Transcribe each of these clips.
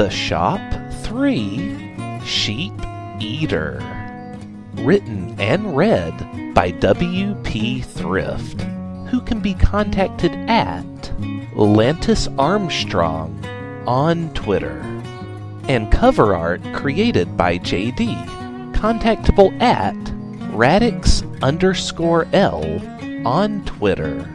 The Shop 3 Sheep Eater. Written and read by W.P. Thrift, who can be contacted at Lantis Armstrong on Twitter. And cover art created by JD, contactable at Radix_L on Twitter.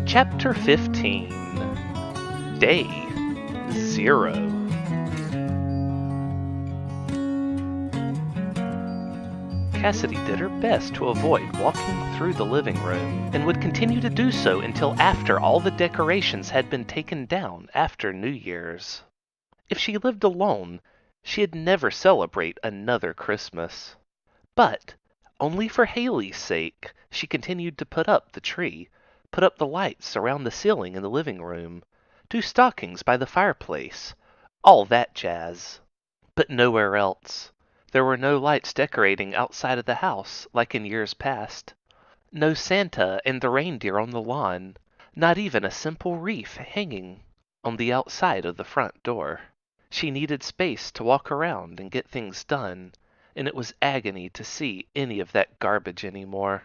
Chapter 15. Day 0. Cassidy did her best to avoid walking through the living room, and would continue to do so until after all the decorations had been taken down after New Year's. If she lived alone, she'd never celebrate another Christmas. But, only for Haley's sake, she continued to put up the tree, put up the lights around the ceiling in the living room, do stockings by the fireplace, all that jazz. But nowhere else. There were no lights decorating outside of the house like in years past. No Santa and the reindeer on the lawn, not even a simple wreath hanging on the outside of the front door. She needed space to walk around and get things done, and it was agony to see any of that garbage anymore.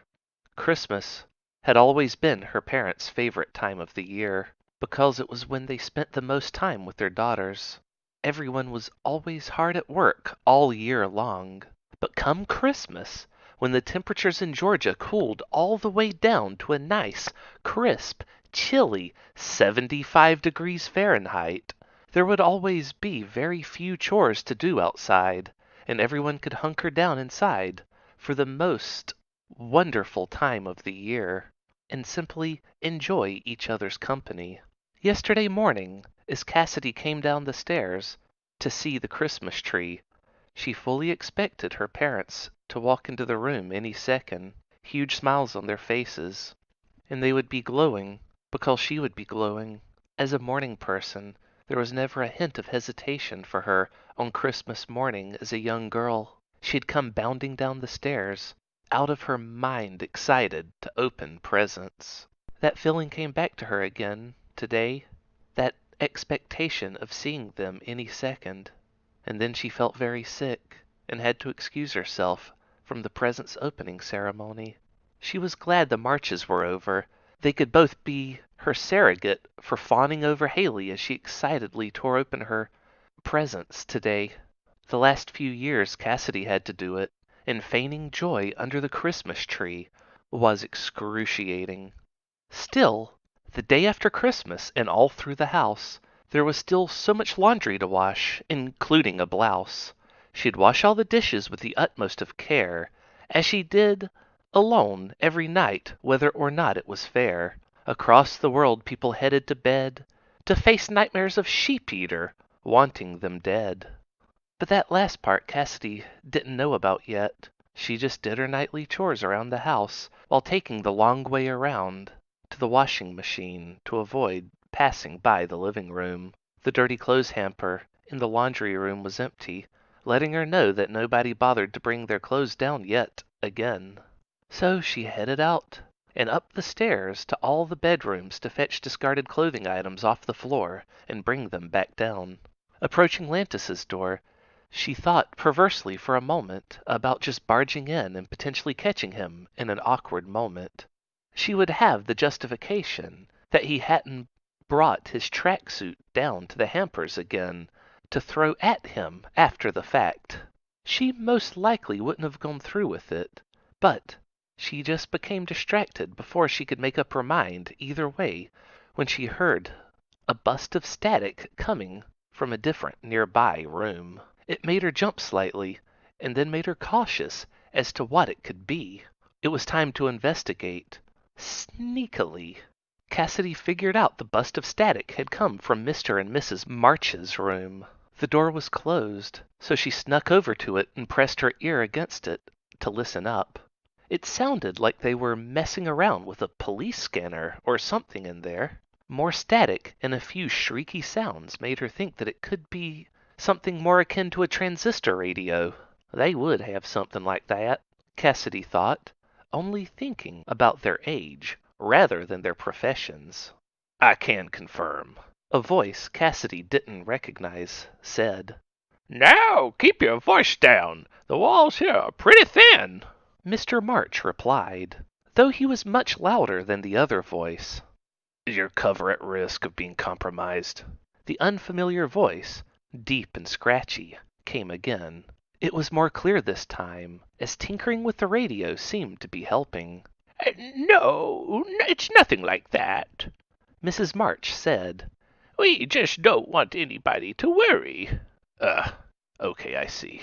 Christmas had always been her parents' favorite time of the year, because it was when they spent the most time with their daughters. Everyone was always hard at work all year long, but come Christmas, when the temperatures in Georgia cooled all the way down to a nice, crisp, chilly 75 degrees Fahrenheit, there would always be very few chores to do outside, and everyone could hunker down inside for the most wonderful time of the year, and simply enjoy each other's company. Yesterday morning, as Cassidy came down the stairs to see the Christmas tree, she fully expected her parents to walk into the room any second, huge smiles on their faces, and they would be glowing because she would be glowing. As a morning person, there was never a hint of hesitation for her on Christmas morning as a young girl. She had come bounding down the stairs, out of her mind excited to open presents. That feeling came back to her again today, that expectation of seeing them any second. And then she felt very sick and had to excuse herself from the presents opening ceremony. She was glad the marches were over. They could both be her surrogate for fawning over Haley as she excitedly tore open her presents today. The last few years Cassidy had to do it, and feigning joy under the Christmas tree was excruciating. Still, the day after Christmas and all through the house, there was still so much laundry to wash, including a blouse. She'd wash all the dishes with the utmost of care, as she did alone every night, whether or not it was fair. Across the world people headed to bed, to face nightmares of Sheep Eater, wanting them dead. But that last part Cassidy didn't know about yet. She just did her nightly chores around the house, while taking the long way around to the washing machine to avoid passing by the living room. The dirty clothes hamper in the laundry room was empty, letting her know that nobody bothered to bring their clothes down yet again. So she headed out and up the stairs to all the bedrooms to fetch discarded clothing items off the floor and bring them back down. Approaching Lantis's door, she thought perversely for a moment about just barging in and potentially catching him in an awkward moment. She would have the justification that he hadn't brought his tracksuit down to the hampers again to throw at him after the fact. She most likely wouldn't have gone through with it, but she just became distracted before she could make up her mind either way when she heard a bust of static coming from a different nearby room. It made her jump slightly, and then made her cautious as to what it could be. It was time to investigate. Sneakily, Cassidy figured out the bust of static had come from Mr. and Mrs. March's room. The door was closed, so she snuck over to it and pressed her ear against it to listen up. It sounded like they were messing around with a police scanner or something in there. More static and a few shrieky sounds made her think that it could be something more akin to a transistor radio. They would have something like that, Cassidy thought, only thinking about their age rather than their professions. I can confirm. A voice Cassidy didn't recognize said. Now, keep your voice down. The walls here are pretty thin. Mr. March replied, though he was much louder than the other voice. Is your cover at risk of being compromised? The unfamiliar voice, deep and scratchy, came again. It was more clear this time, as tinkering with the radio seemed to be helping. No, it's nothing like that, Mrs. March said. We just don't want anybody to worry. Okay, I see,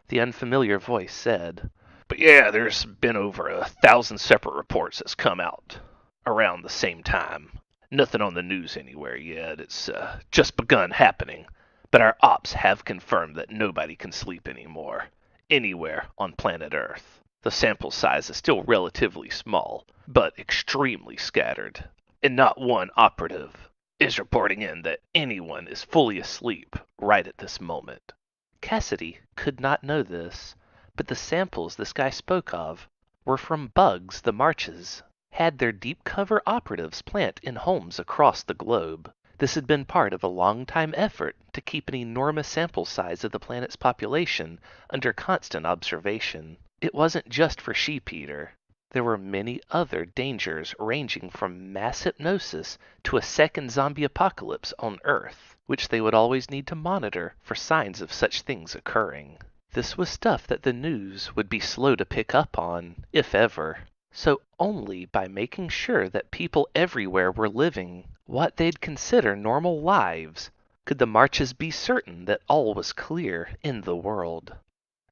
the unfamiliar voice said. But yeah, there's been over 1,000 separate reports that's come out around the same time. Nothing on the news anywhere yet. It's just begun happening. But our ops have confirmed that nobody can sleep anymore, anywhere on planet Earth. The sample size is still relatively small, but extremely scattered. And not one operative is reporting in that anyone is fully asleep right at this moment. Cassidy could not know this, but the samples this guy spoke of were from bugs the Marches had their deep cover operatives plant in homes across the globe. This had been part of a long-time effort to keep an enormous sample size of the planet's population under constant observation. It wasn't just for sheep-eater. There were many other dangers ranging from mass hypnosis to a second zombie apocalypse on Earth, which they would always need to monitor for signs of such things occurring. This was stuff that the news would be slow to pick up on, if ever. So only by making sure that people everywhere were living what they'd consider normal lives could the Marches be certain that all was clear in the world.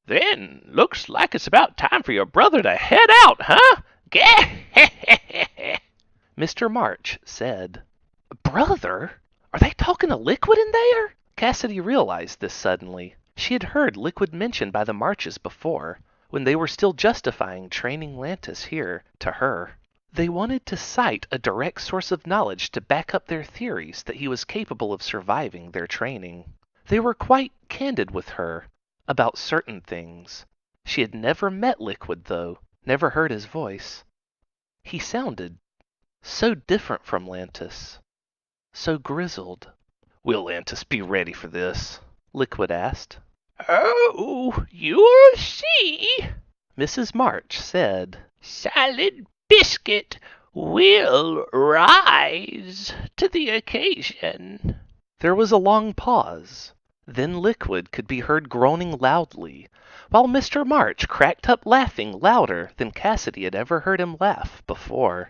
Then, looks like it's about time for your brother to head out, huh? Mr. March said. Brother? Are they talking to Liquid in there? Cassidy realized this suddenly. She had heard Liquid mentioned by the Marches before, when they were still justifying training Lantis here to her. They wanted to cite a direct source of knowledge to back up their theories that he was capable of surviving their training. They were quite candid with her about certain things. She had never met Liquid, though, never heard his voice. He sounded so different from Lantis, so grizzled. Will Lantis be ready for this? Liquid asked. Oh, you'll see, Mrs. March said. Solid Biscuit will rise to the occasion. There was a long pause. Then Liquid could be heard groaning loudly, while Mr. March cracked up laughing louder than Cassidy had ever heard him laugh before.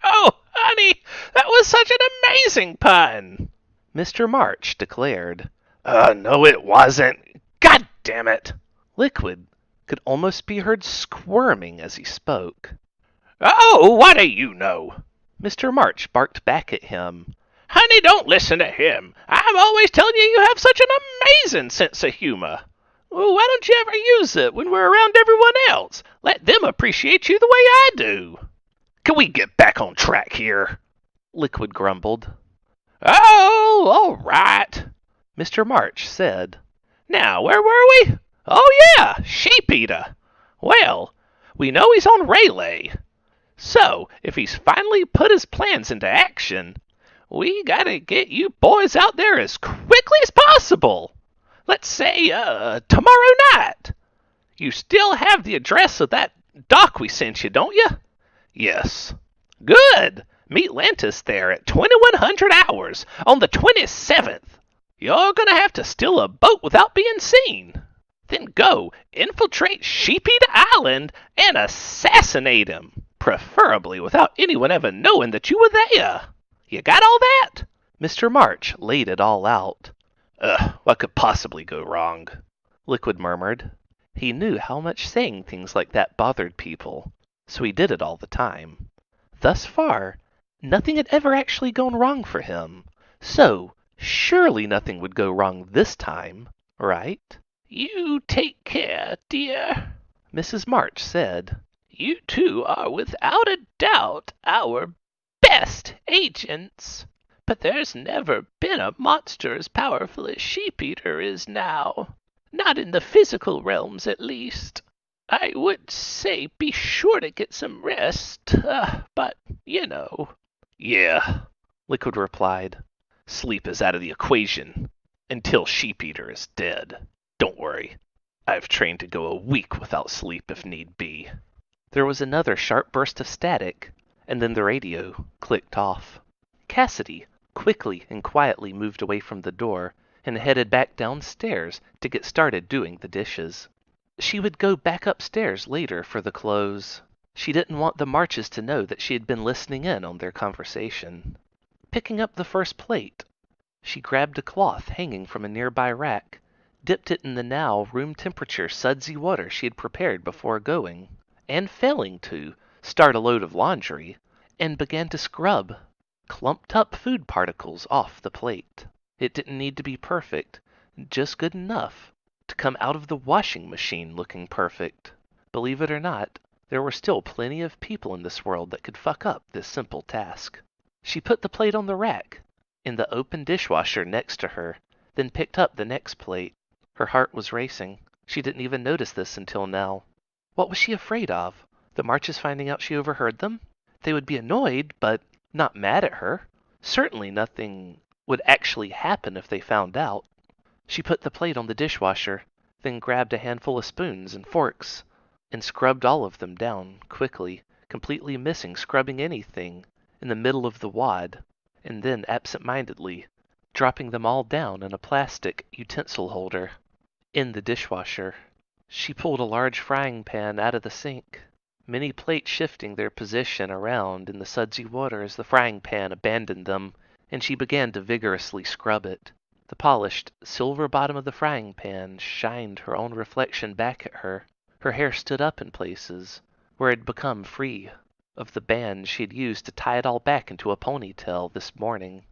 Oh, honey, that was such an amazing pun, Mr. March declared. No it wasn't. God damn it. Liquid could almost be heard squirming as he spoke. Oh, what do you know? Mr. March barked back at him. Honey, don't listen to him. I'm always telling you have such an amazing sense of humor. Well, why don't you ever use it when we're around everyone else? Let them appreciate you the way I do. Can we get back on track here? Liquid grumbled. Oh, all right, Mr. March said. Now, where were we? Oh, yeah, Sheep-Eater. Well, we know he's on Rayleigh. So, if he's finally put his plans into action, we gotta get you boys out there as quickly as possible. Let's say, tomorrow night. You still have the address of that dock we sent you, don't you? Yes. Good. Meet Lantis there at 2100 hours on the 27th. You're gonna have to steal a boat without being seen. Then go infiltrate Sheep-Eater Island and assassinate him, preferably without anyone ever knowing that you were there. You got all that? Mr. March laid it all out. What could possibly go wrong? Liquid murmured. He knew how much saying things like that bothered people, so he did it all the time. Thus far, nothing had ever actually gone wrong for him, so surely nothing would go wrong this time, right? You take care, dear, Mrs. March said. You two are without a doubt our best agents. But there's never been a monster as powerful as Sheep-Eater is now. Not in the physical realms, at least. I would say be sure to get some rest, but, you know. Yeah, Liquid replied. Sleep is out of the equation until Sheep Eater is dead. Don't worry. I've trained to go a week without sleep if need be. There was another sharp burst of static, and then the radio clicked off. Cassidy quickly and quietly moved away from the door and headed back downstairs to get started doing the dishes. She would go back upstairs later for the clothes. She didn't want the Marches to know that she had been listening in on their conversation. Picking up the first plate, she grabbed a cloth hanging from a nearby rack, dipped it in the now room-temperature sudsy water she had prepared before going, and failing to start a load of laundry, and began to scrub clumped-up food particles off the plate. It didn't need to be perfect, just good enough to come out of the washing machine looking perfect. Believe it or not, there were still plenty of people in this world that could fuck up this simple task. She put the plate on the rack, in the open dishwasher next to her, then picked up the next plate. Her heart was racing. She didn't even notice this until now. What was she afraid of? The Marches finding out she overheard them? They would be annoyed, but not mad at her. Certainly nothing would actually happen if they found out. She put the plate on the dishwasher, then grabbed a handful of spoons and forks, and scrubbed all of them down quickly, completely missing scrubbing anything in the middle of the wad, and then absent-mindedly dropping them all down in a plastic utensil holder. In the dishwasher, she pulled a large frying pan out of the sink, many plates shifting their position around in the sudsy water as the frying pan abandoned them, and she began to vigorously scrub it. The polished silver bottom of the frying pan shined her own reflection back at her. Her hair stood up in places where it had become free of the band she had used to tie it all back into a ponytail this morning.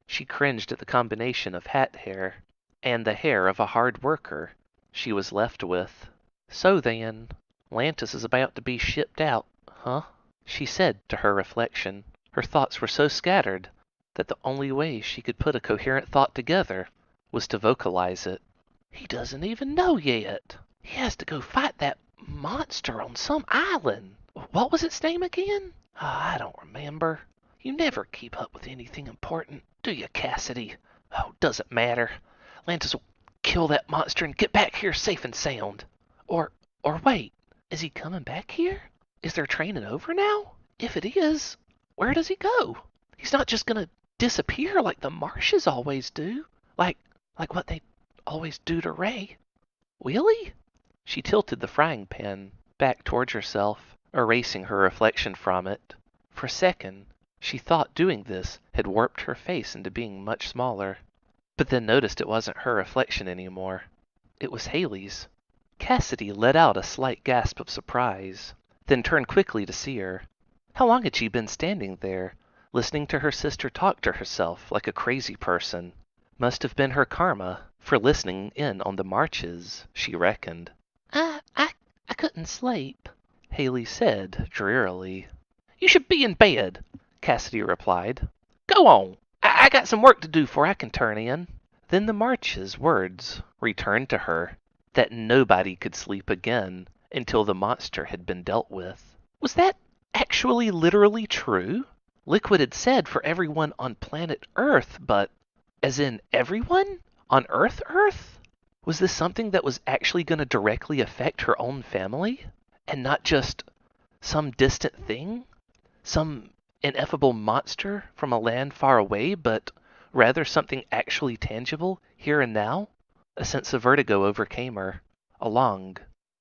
She cringed at the combination of hat hair and the hair of a hard worker she was left with. So then, Lantis is about to be shipped out, huh? She said to her reflection. Her thoughts were so scattered that the only way she could put a coherent thought together was to vocalize it. He doesn't even know yet. He has to go fight that monster on some island. What was its name again? I don't remember. You never keep up with anything important, do you, Cassidy? Oh, doesn't matter. Lantis will kill that monster and get back here safe and sound. Or wait, is he coming back here? Is their training over now? If it is, where does he go? He's not just gonna disappear like the Marshes always do. Like what they always do to Ray. Will he? She tilted the frying pan back towards herself, erasing her reflection from it. For a second, she thought doing this had warped her face into being much smaller, but then noticed it wasn't her reflection anymore. It was Haley's. Cassidy let out a slight gasp of surprise, then turned quickly to see her. How long had she been standing there, listening to her sister talk to herself like a crazy person? Must have been her karma for listening in on the Marches, she reckoned. I couldn't sleep, Haley said drearily. You should be in bed, Cassidy replied. Go on. I got some work to do before I can turn in. Then the Marches' words returned to her, that nobody could sleep again until the monster had been dealt with. Was that actually literally true? Liquid had said for everyone on planet Earth, but as in everyone? On Earth? Was this something that was actually going to directly affect her own family? And not just some distant thing? Some ineffable monster from a land far away, but rather something actually tangible here and now? A sense of vertigo overcame her, along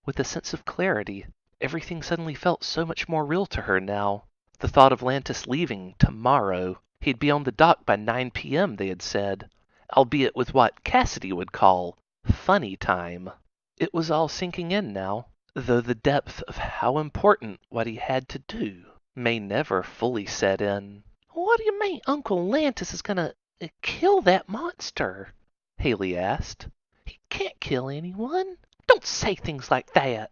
with a sense of clarity. Everything suddenly felt so much more real to her now. The thought of Lantis leaving tomorrow. He'd be on the dock by 9 p.m., they had said, albeit with what Cassidy would call funny time. It was all sinking in now, though the depth of how important what he had to do may never fully set in. What do you mean Uncle Lantis is gonna kill that monster? Haley asked. He can't kill anyone. Don't say things like that.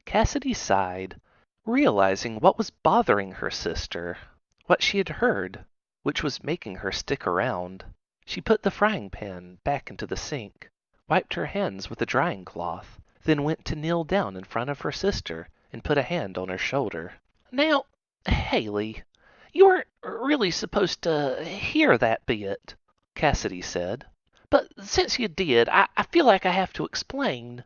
Cassidy sighed, realizing what was bothering her sister, what she had heard, which was making her stick around. She put the frying pan back into the sink, wiped her hands with a drying cloth, then went to kneel down in front of her sister and put a hand on her shoulder. "Now, Haley, you weren't really supposed to hear that bit," Cassidy said. "But since you did, I feel like I have to explain.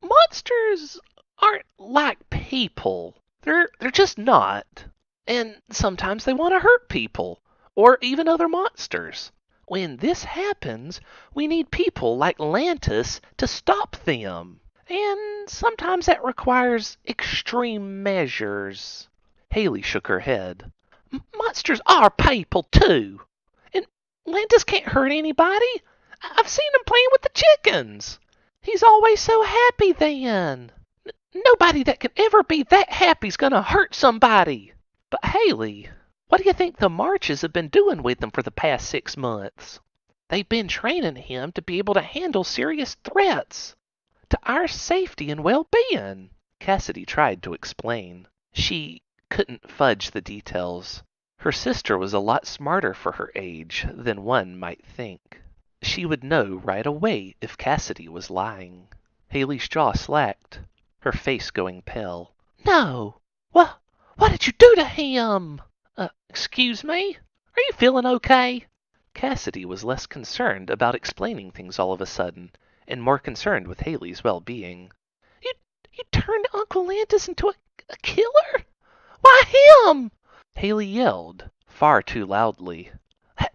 Monsters aren't like people. They're just not. And sometimes they want to hurt people, or even other monsters. When this happens, we need people like Lantis to stop them. And sometimes that requires extreme measures." Haley shook her head. "Monsters are people, too. And Lantis can't hurt anybody. I've seen him playing with the chickens. He's always so happy then. Nobody that can ever be that happy's gonna hurt somebody." "But Haley, what do you think the Marches have been doing with him for the past 6 months?" "They've been training him to be able to handle serious threats to our safety and well-being," Cassidy tried to explain. She couldn't fudge the details. Her sister was a lot smarter for her age than one might think. She would know right away if Cassidy was lying. Haley's jaw slacked, her face going pale. "No! What did you do to him? Excuse me? Are you feeling okay?" Cassidy was less concerned about explaining things all of a sudden, and more concerned with Haley's well-being. You turned Uncle Lantis into a killer? Why him?" Haley yelled, far too loudly.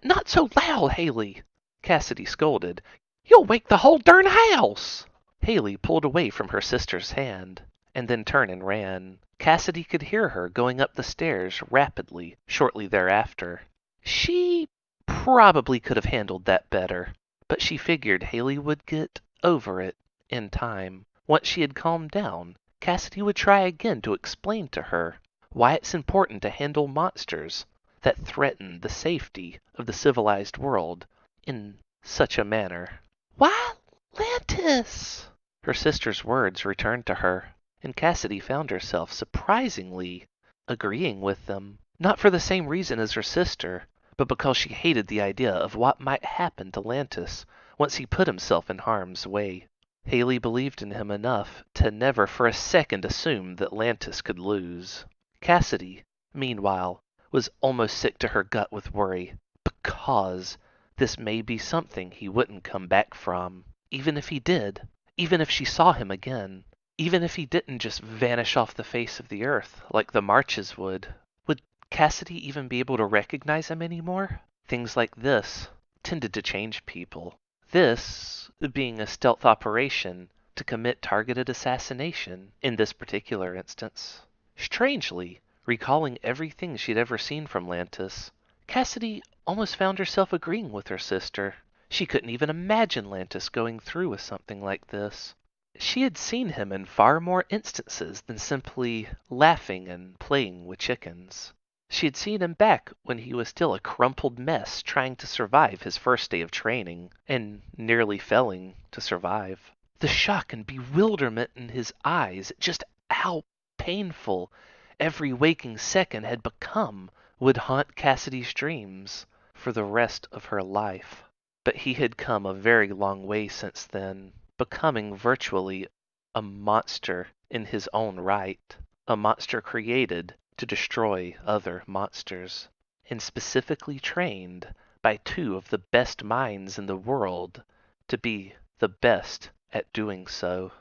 "Not so loud, Haley," Cassidy scolded. "You'll wake the whole darn house." Haley pulled away from her sister's hand, and then turned and ran. Cassidy could hear her going up the stairs rapidly shortly thereafter. She probably could have handled that better, but she figured Haley would get over it in time. Once she had calmed down, Cassidy would try again to explain to her why it's important to handle monsters that threaten the safety of the civilized world in such a manner. "Why, Lantis?" Her sister's words returned to her, and Cassidy found herself surprisingly agreeing with them. Not for the same reason as her sister, but because she hated the idea of what might happen to Lantis once he put himself in harm's way. Haley believed in him enough to never for a second assume that Lantis could lose. Cassidy, meanwhile, was almost sick to her gut with worry, because this may be something he wouldn't come back from. Even if he did, even if she saw him again, even if he didn't just vanish off the face of the earth like the Marches would Cassidy even be able to recognize him anymore? Things like this tended to change people. This being a stealth operation to commit targeted assassination in this particular instance. Strangely, recalling everything she'd ever seen from Lantis, Cassidy almost found herself agreeing with her sister. She couldn't even imagine Lantis going through with something like this. She had seen him in far more instances than simply laughing and playing with chickens. She had seen him back when he was still a crumpled mess trying to survive his first day of training, and nearly failing to survive. The shock and bewilderment in his eyes at just how painful every waking second had become would haunt Cassidy's dreams for the rest of her life. But he had come a very long way since then, becoming virtually a monster in his own right, a monster created to destroy other monsters, and specifically trained by two of the best minds in the world to be the best at doing so.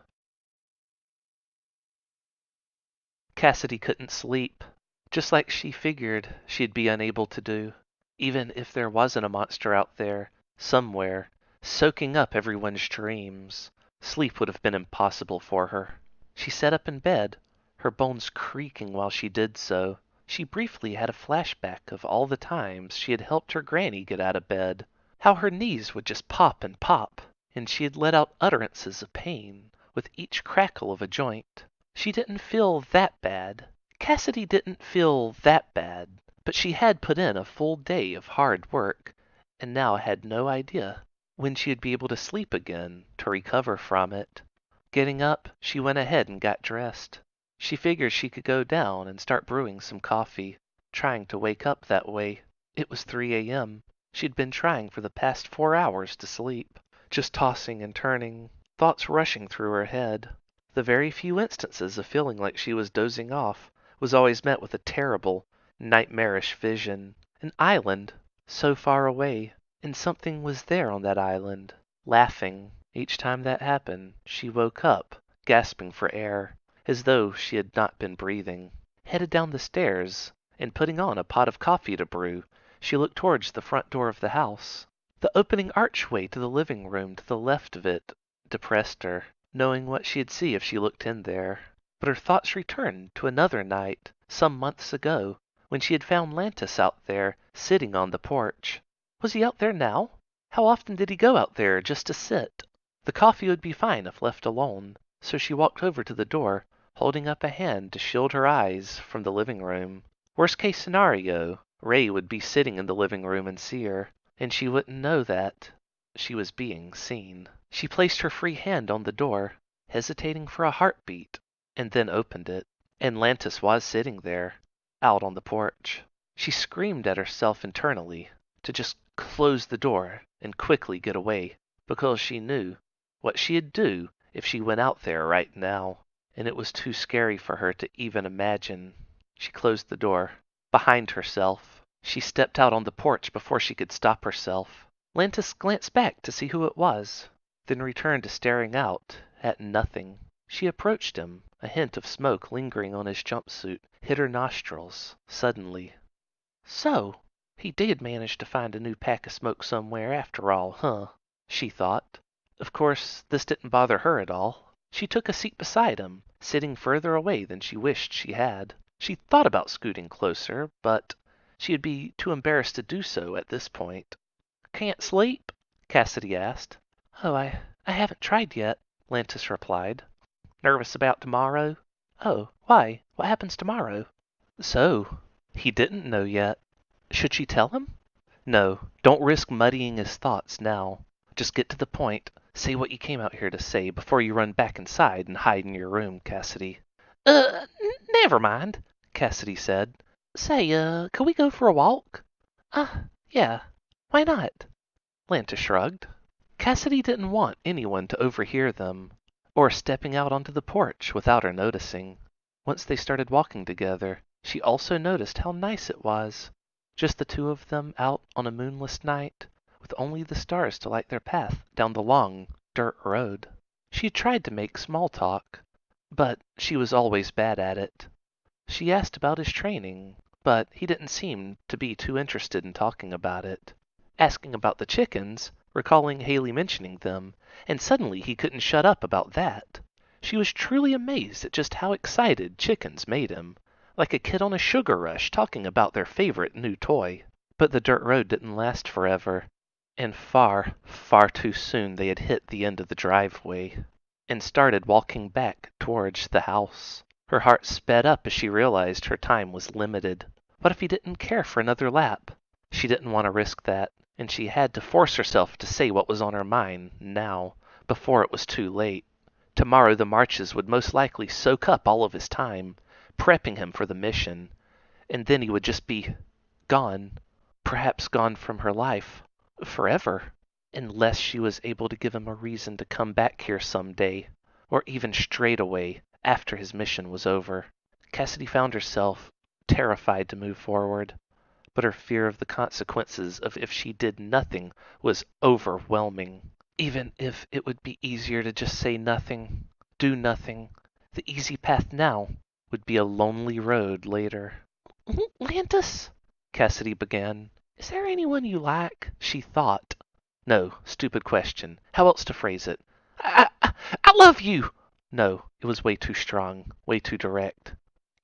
Cassidy couldn't sleep, just like she figured she'd be unable to do, even if there wasn't a monster out there, somewhere, soaking up everyone's dreams. Sleep would have been impossible for her. She sat up in bed, her bones creaking while she did so. She briefly had a flashback of all the times she had helped her granny get out of bed, how her knees would just pop and pop, and she had let out utterances of pain with each crackle of a joint. She didn't feel that bad. Cassidy didn't feel that bad, but she had put in a full day of hard work, and now had no idea when she'd be able to sleep again to recover from it. Getting up, she went ahead and got dressed. She figured she could go down and start brewing some coffee, trying to wake up that way. It was 3 a.m. She'd been trying for the past 4 hours to sleep, just tossing and turning, thoughts rushing through her head. The very few instances of feeling like she was dozing off was always met with a terrible, nightmarish vision. An island, so far away, and something was there on that island, laughing. Each time that happened, she woke up, gasping for air, as though she had not been breathing. Headed down the stairs, and putting on a pot of coffee to brew, she looked towards the front door of the house. The opening archway to the living room to the left of it depressed her, knowing what she'd see if she looked in there. But her thoughts returned to another night, some months ago, when she had found Lantis out there, sitting on the porch. Was he out there now? How often did he go out there just to sit? The coffee would be fine if left alone, so she walked over to the door, holding up a hand to shield her eyes from the living room. Worst case scenario, Ray would be sitting in the living room and see her, and she wouldn't know that she was being seen. She placed her free hand on the door, hesitating for a heartbeat, and then opened it. And Lantis was sitting there, out on the porch. She screamed at herself internally to just close the door and quickly get away, because she knew what she'd do if she went out there right now, and it was too scary for her to even imagine. She closed the door behind herself. She stepped out on the porch before she could stop herself. Lantis glanced back to see who it was, then returned to staring out at nothing. She approached him. A hint of smoke lingering on his jumpsuit hit her nostrils suddenly. So, he did manage to find a new pack of smoke somewhere after all, huh? She thought. Of course, this didn't bother her at all. She took a seat beside him, sitting further away than she wished she had. She thought about scooting closer, but she would be too embarrassed to do so at this point. Can't sleep? Cassidy asked. Oh, I haven't tried yet, Lantis replied. Nervous about tomorrow? Oh, why? What happens tomorrow? So, he didn't know yet. Should she tell him? No, don't risk muddying his thoughts now. Just get to the point. Say what you came out here to say before you run back inside and hide in your room, Cassidy. Never mind, Cassidy said. Say, could we go for a walk? Yeah. Why not? Lanta shrugged. Cassidy didn't want anyone to overhear them, or stepping out onto the porch without her noticing. Once they started walking together, she also noticed how nice it was. Just the two of them out on a moonless night, with only the stars to light their path down the long dirt road. She tried to make small talk, but she was always bad at it. She asked about his training, but he didn't seem to be too interested in talking about it. Asking about the chickens, recalling Haley mentioning them, and suddenly he couldn't shut up about that. She was truly amazed at just how excited chickens made him, like a kid on a sugar rush talking about their favorite new toy. But the dirt road didn't last forever, and far, far too soon they had hit the end of the driveway, and started walking back towards the house. Her heart sped up as she realized her time was limited. What if he didn't care for another lap? She didn't want to risk that, and she had to force herself to say what was on her mind now, before it was too late. Tomorrow the marches would most likely soak up all of his time, prepping him for the mission, and then he would just be gone, perhaps gone from her life, forever, unless she was able to give him a reason to come back here someday, or even straight away after his mission was over. Cassidy found herself terrified to move forward, but her fear of the consequences of if she did nothing was overwhelming. Even if it would be easier to just say nothing, do nothing, the easy path now would be a lonely road later. Lantis, Cassidy began. Is there anyone you like? She thought. No, stupid question. How else to phrase it? I love you! No, it was way too strong, way too direct.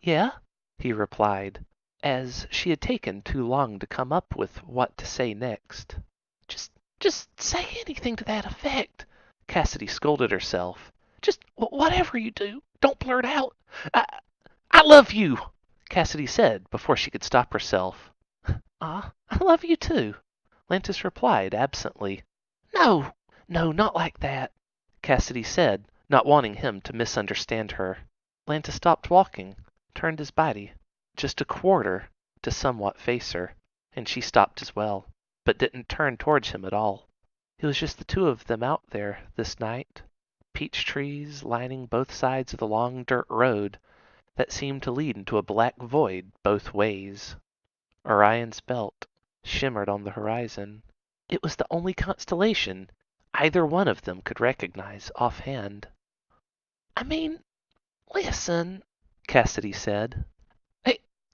Yeah? He replied, as she had taken too long to come up with what to say next. Just say anything to that effect. Cassidy scolded herself. Just whatever you do, don't blurt out. I love you, Cassidy said before she could stop herself. I love you too, Lantis replied absently. No, not like that, Cassidy said, not wanting him to misunderstand her. Lantis stopped walking, turned his body just a quarter to somewhat face her, and she stopped as well, but didn't turn towards him at all. It was just the two of them out there this night, peach trees lining both sides of the long dirt road that seemed to lead into a black void both ways. Orion's belt shimmered on the horizon. It was the only constellation either one of them could recognize offhand. I mean, listen, Cassidy said.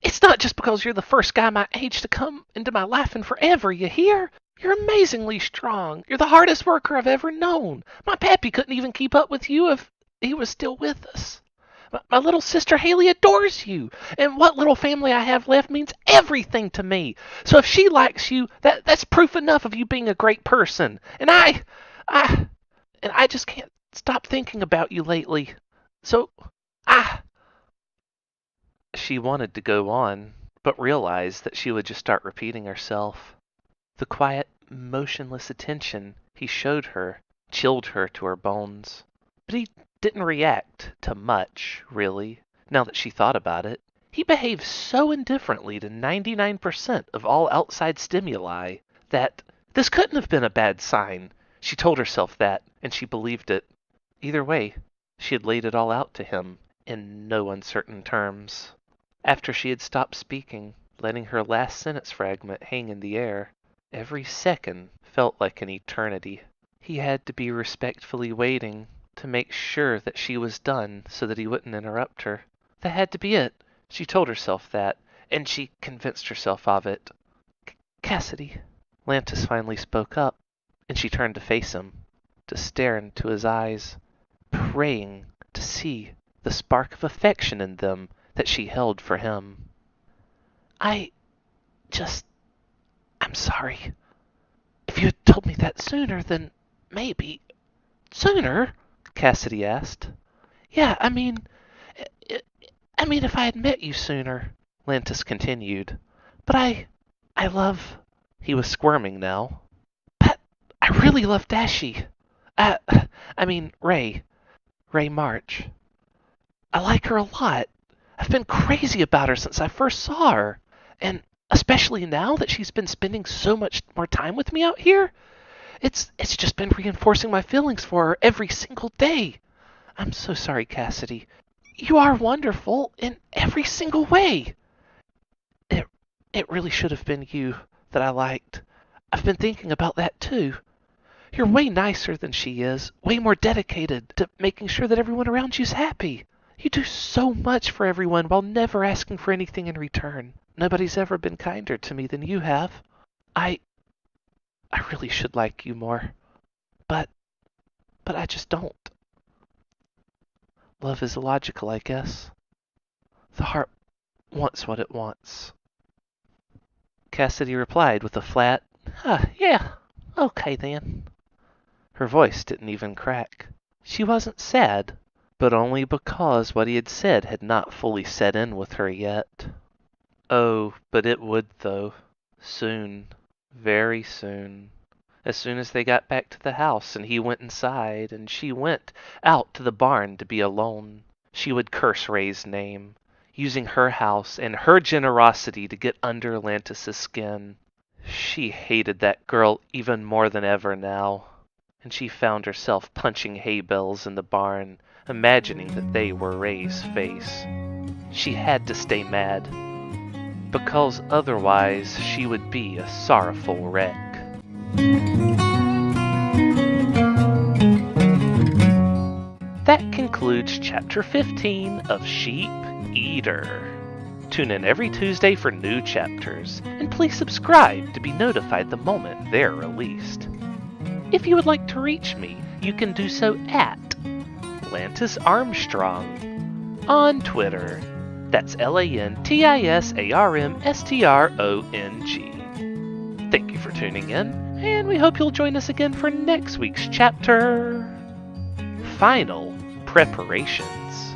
It's not just because you're the first guy my age to come into my life in forever, you hear? You're amazingly strong. You're the hardest worker I've ever known. My pappy couldn't even keep up with you if he was still with us. My little sister Haley adores you, and what little family I have left means everything to me. So if she likes you, that's proof enough of you being a great person. And I just can't stop thinking about you lately. So, She wanted to go on, but realized that she would just start repeating herself. The quiet, motionless attention he showed her chilled her to her bones. But he didn't react to much, really, now that she thought about it. He behaved so indifferently to 99% of all outside stimuli that this couldn't have been a bad sign. She told herself that, and she believed it. Either way, she had laid it all out to him in no uncertain terms. After she had stopped speaking, letting her last sentence fragment hang in the air, every second felt like an eternity. He had to be respectfully waiting to make sure that she was done so that he wouldn't interrupt her. That had to be it. She told herself that, and she convinced herself of it. Cassidy. Lantis finally spoke up, and she turned to face him, to stare into his eyes, praying to see the spark of affection in them that she held for him. I'm sorry. If you had told me that sooner, then maybe... Sooner? Cassidy asked. Yeah, I mean, if I had met you sooner, Lantis continued. But I love... He was squirming now. But I really love Dashi. Ray. Ray March. I like her a lot. I've been crazy about her since I first saw her. And especially now that she's been spending so much more time with me out here, it's just been reinforcing my feelings for her every single day. I'm so sorry, Cassidy. You are wonderful in every single way. It really should have been you that I liked. I've been thinking about that too. You're way nicer than she is, way more dedicated to making sure that everyone around you's happy. You do so much for everyone while never asking for anything in return. Nobody's ever been kinder to me than you have. I really should like you more. But I just don't. Love is illogical, I guess. The heart wants what it wants. Cassidy replied with a flat, yeah, okay then. Her voice didn't even crack. She wasn't sad, but only because what he had said had not fully set in with her yet. Oh, but it would, though. Soon. Very soon. As soon as they got back to the house and he went inside and she went out to the barn to be alone, she would curse Ray's name, using her house and her generosity to get under Lantis' skin. She hated that girl even more than ever now, and she found herself punching hay bales in the barn, imagining that they were Ray's face. She had to stay mad, because otherwise she would be a sorrowful wreck. That concludes Chapter 15 of Sheep Eater. Tune in every Tuesday for new chapters, and please subscribe to be notified the moment they're released. If you would like to reach me, you can do so at Lantis Armstrong on Twitter. That's LANTISARMSTRONG. Thank you for tuning in, and we hope you'll join us again for next week's chapter. Final Preparations.